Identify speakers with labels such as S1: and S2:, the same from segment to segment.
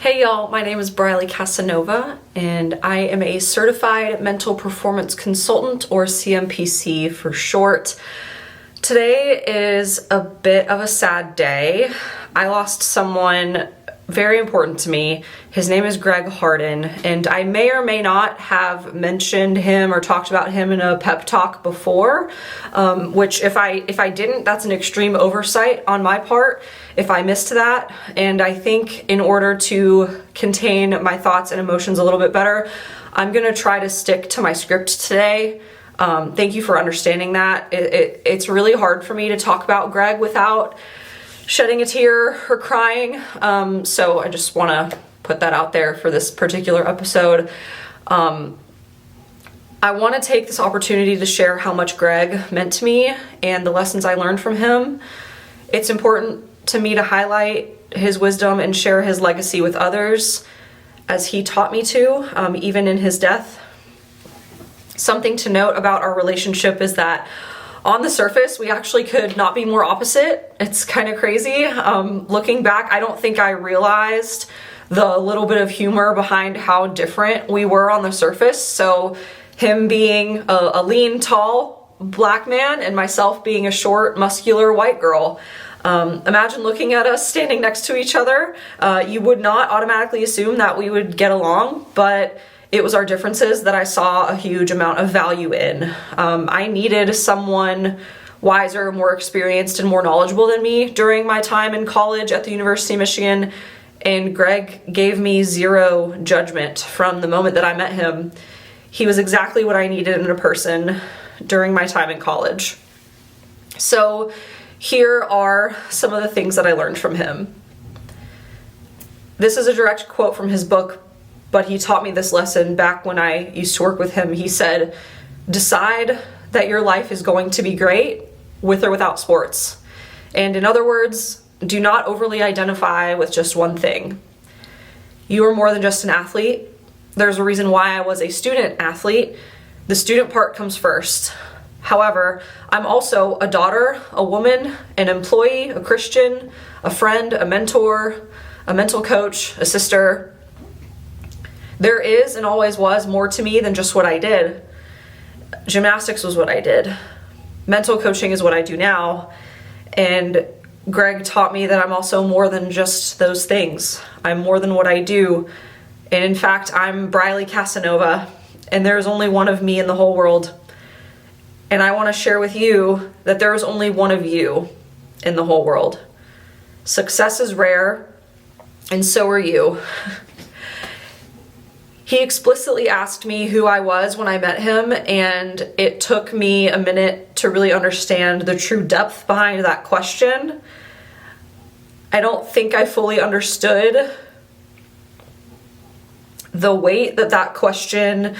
S1: Hey y'all, my name is Briley Casanova and I am a certified mental performance consultant, or CMPC for short. Today is a bit of a sad day. I lost someone very important to me. His name is Greg Harden, and I may or may not have mentioned him or talked about him in a pep talk before, which if I didn't, that's an extreme oversight on my part if I missed that. And I think in order to contain my thoughts and emotions a little bit better, I'm gonna try to stick to my script today. Thank you for understanding that. It's really hard for me to talk about Greg without shedding a tear or crying. So I just want to put that out there for this particular episode. I want to take this opportunity to share how much Greg meant to me and the lessons I learned from him. It's important to me to highlight his wisdom and share his legacy with others, as he taught me to, even in his death. Something to note about our relationship is that on the surface, we actually could not be more opposite. It's kind of crazy. Looking back, I don't think I realized the little bit of humor behind how different we were on the surface. So him being a lean, tall black man and myself being a short, muscular white girl. Imagine looking at us standing next to each other. You would not automatically assume that we would get along, but it was our differences that I saw a huge amount of value in. I needed someone wiser, more experienced, and more knowledgeable than me during my time in college at the University of Michigan, and Greg gave me zero judgment from the moment that I met him. He was exactly what I needed in a person during my time in college. So here are some of the things that I learned from him. This is a direct quote from his book, but he taught me this lesson back when I used to work with him. He said, decide that your life is going to be great with or without sports. And in other words, do not overly identify with just one thing. You are more than just an athlete. There's a reason why I was a student athlete. The student part comes first. However, I'm also a daughter, a woman, an employee, a Christian, a friend, a mentor, a mental coach, a sister. There is and always was more to me than just what I did. Gymnastics was what I did. Mental coaching is what I do now. And Greg taught me that I'm also more than just those things. I'm more than what I do. And in fact, I'm Briley Casanova, and there's only one of me in the whole world. And I want to share with you that there is only one of you in the whole world. Success is rare, and so are you. He explicitly asked me who I was when I met him, and it took me a minute to really understand the true depth behind that question. I don't think I fully understood the weight that question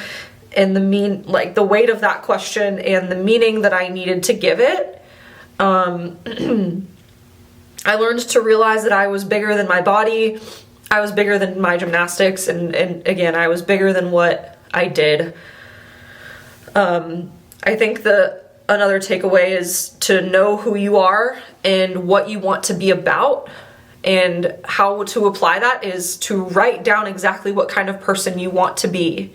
S1: and the weight of that question and the meaning that I needed to give it. I learned to realize that I was bigger than my body. I was bigger than my gymnastics, and again, I was bigger than what I did. I think another takeaway is to know who you are and what you want to be about, and how to apply that is to write down exactly what kind of person you want to be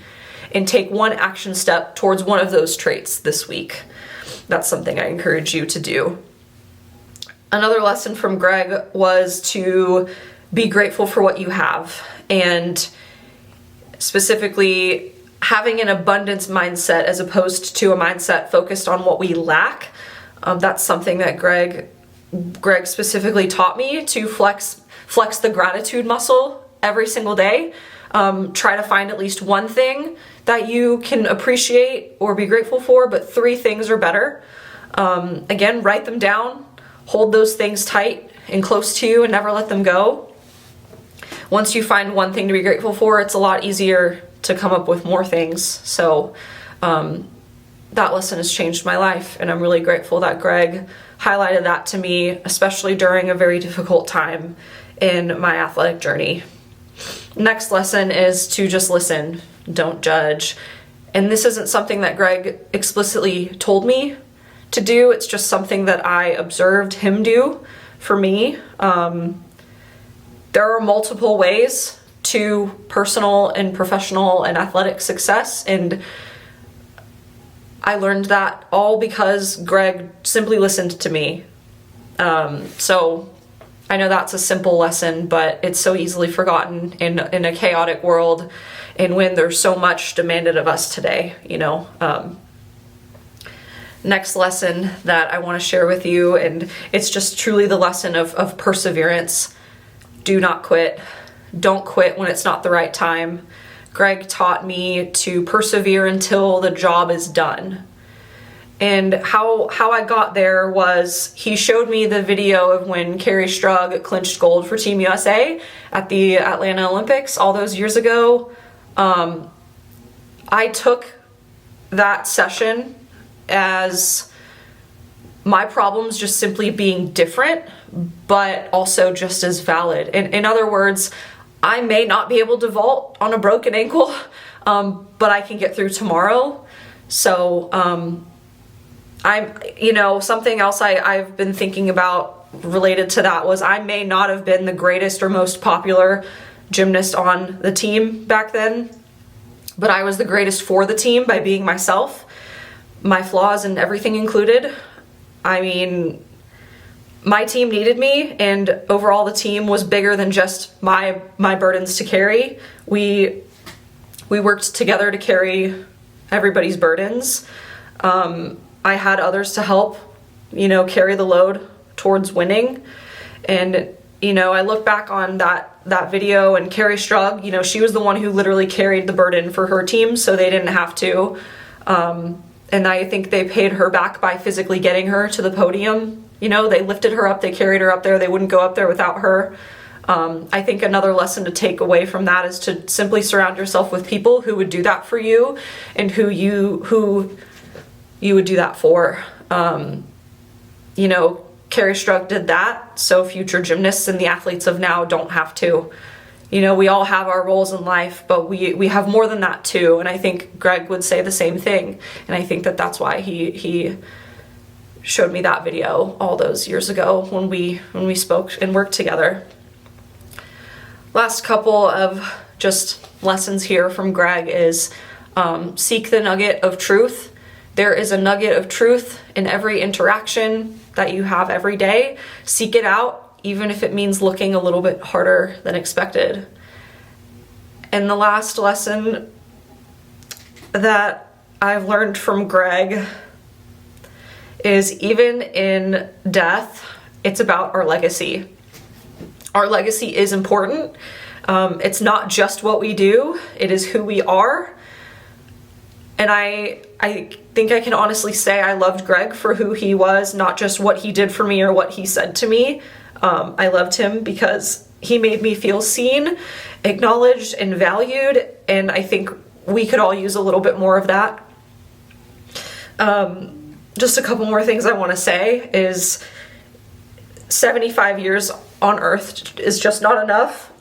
S1: and take one action step towards one of those traits this week. That's something I encourage you to do. Another lesson from Greg was to be grateful for what you have, and specifically having an abundance mindset as opposed to a mindset focused on what we lack. That's something that Greg specifically taught me, to flex the gratitude muscle every single day. Try to find at least one thing that you can appreciate or be grateful for, but 3 things are better. Again, write them down, hold those things tight and close to you and never let them go. Once you find one thing to be grateful for, it's a lot easier to come up with more things. So that lesson has changed my life, and I'm really grateful that Greg highlighted that to me, especially during a very difficult time in my athletic journey. Next lesson is to just listen, don't judge. And this isn't something that Greg explicitly told me to do. It's just something that I observed him do for me. There are multiple ways to personal and professional and athletic success. And I learned that all because Greg simply listened to me. So I know that's a simple lesson, but it's so easily forgotten in a chaotic world and when there's so much demanded of us today, you know. Next lesson that I want to share with you, and it's just truly the lesson of perseverance. Do not quit. Don't quit when it's not the right time. Greg taught me to persevere until the job is done. And how I got there was he showed me the video of when Carrie Strug clinched gold for Team USA at the Atlanta Olympics all those years ago. I took that session as my problems just simply being different, but also just as valid. In other words, I may not be able to vault on a broken ankle, but I can get through tomorrow. So something else I've been thinking about related to that was I may not have been the greatest or most popular gymnast on the team back then, but I was the greatest for the team by being myself, my flaws and everything included. I mean, my team needed me, and overall the team was bigger than just my burdens to carry. We worked together to carry everybody's burdens. I had others to help, carry the load towards winning. And, I look back on that video, and Carrie Strug, she was the one who literally carried the burden for her team, so they didn't have to. And I think they paid her back by physically getting her to the podium. They lifted her up, they carried her up there, they wouldn't go up there without her. I think another lesson to take away from that is to simply surround yourself with people who would do that for you and who you would do that for. Carrie Strug did that, so future gymnasts and the athletes of now don't have to. We all have our roles in life, but we have more than that too. And I think Greg would say the same thing. And I think that's why he showed me that video all those years ago when we spoke and worked together. Last couple of just lessons here from Greg is seek the nugget of truth. There is a nugget of truth in every interaction that you have every day. Seek it out, even if it means looking a little bit harder than expected. And the last lesson that I've learned from Greg is even in death, it's about our legacy. Our legacy is important. It's not just what we do, it is who we are. And I think I can honestly say I loved Greg for who he was, not just what he did for me or what he said to me. I loved him because he made me feel seen, acknowledged, and valued, and I think we could all use a little bit more of that. Just a couple more things I want to say is 75 years on Earth is just not enough.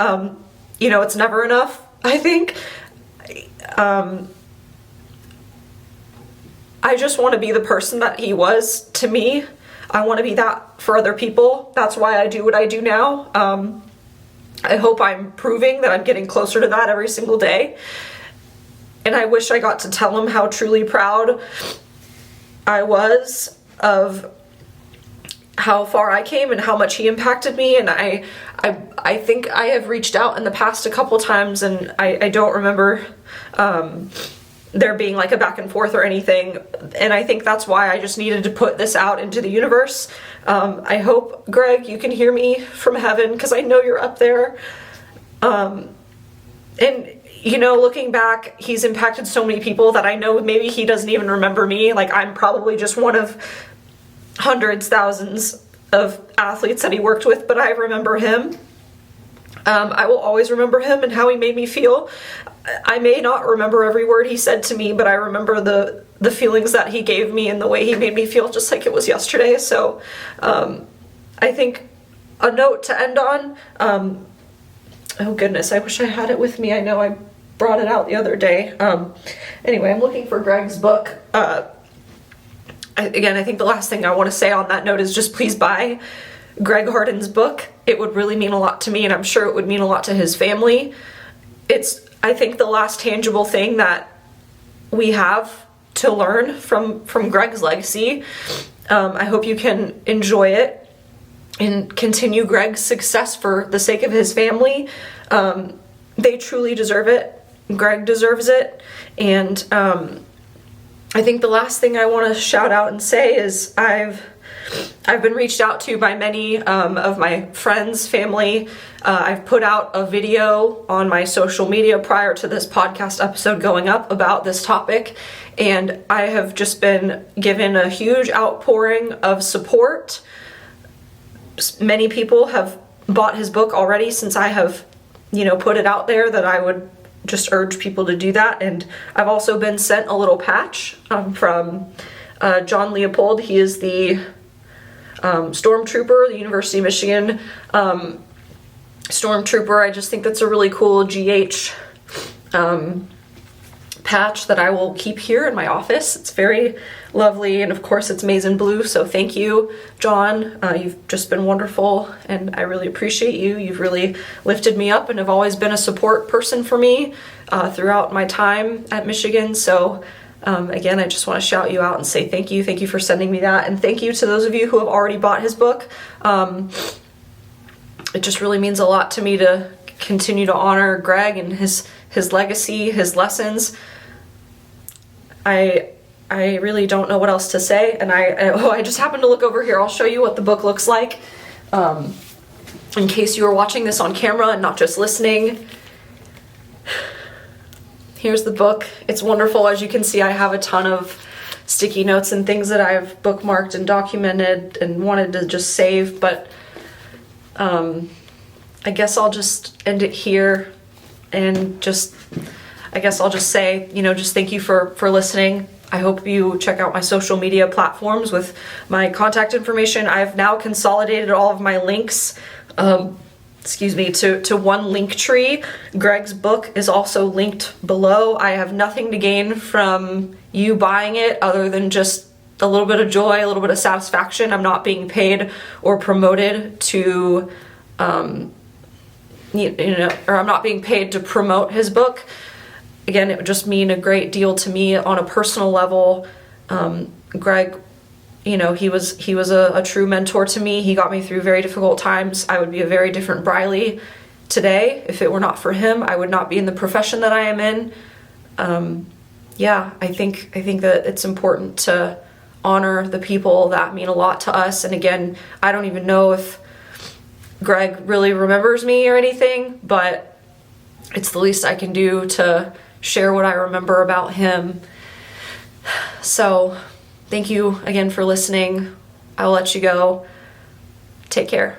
S1: It's never enough, I think. I just want to be the person that he was to me. I want to be that for other people. That's why I do what I do now. I hope I'm proving that I'm getting closer to that every single day. And I wish I got to tell him how truly proud I was of how far I came and how much he impacted me. And I think I have reached out in the past a couple times, and I don't remember there being like a back and forth or anything. And I think that's why I just needed to put this out into the universe. I hope, Greg, you can hear me from heaven, because I know you're up there. And looking back, he's impacted so many people that I know maybe he doesn't even remember me. Like, I'm probably just one of hundreds, thousands of athletes that he worked with, but I remember him. I will always remember him and how he made me feel. I may not remember every word he said to me, but I remember the feelings that he gave me and the way he made me feel just like it was yesterday. So I think a note to end on, oh goodness, I wish I had it with me. I know I brought it out the other day. Anyway, I'm looking for Greg's book. Again, I think the last thing I want to say on that note is just please buy Greg Harden's book. It would really mean a lot to me, and I'm sure it would mean a lot to his family. it's, I think, the last tangible thing that we have to learn from Greg's legacy. I hope you can enjoy it and continue Greg's success for the sake of his family. They truly deserve it. Greg deserves it. And I think the last thing I want to shout out and say is I've been reached out to by many of my friends, family. I've put out a video on my social media prior to this podcast episode going up about this topic, and I have just been given a huge outpouring of support. Many people have bought his book already since I have, put it out there that I would just urge people to do that. And I've also been sent a little patch from John Leopold. He is the stormtrooper, the University of Michigan stormtrooper. I just think that's a really cool GH patch that I will keep here in my office. It's very lovely, and of course it's maize and blue, so thank you, John. You've just been wonderful, and I really appreciate you. You've really lifted me up and have always been a support person for me throughout my time at Michigan. So again, I just want to shout you out and say thank you. Thank you for sending me that, and thank you to those of you who have already bought his book. It just really means a lot to me to continue to honor Greg and his legacy, his lessons. I really don't know what else to say, and I just happened to look over here. I'll show you what the book looks like, in case you are watching this on camera and not just listening. Here's the book. It's wonderful. As you can see, I have a ton of sticky notes and things that I've bookmarked and documented and wanted to just save, but I guess I'll just end it here, and I guess I'll just say, just thank you for listening. I hope you check out my social media platforms with my contact information. I've now consolidated all of my links, to one link tree. Greg's book is also linked below. I have nothing to gain from you buying it other than just a little bit of joy, a little bit of satisfaction. I'm not being paid or promoted to, or I'm not being paid to promote his book. Again, it would just mean a great deal to me on a personal level. Greg, he was a true mentor to me. He got me through very difficult times. I would be a very different Briley today if it were not for him. I would not be in the profession that I am in. I think that it's important to honor the people that mean a lot to us. And again, I don't even know if Greg really remembers me or anything, but it's the least I can do to share what I remember about him. So thank you again for listening. I'll let you go. Take care.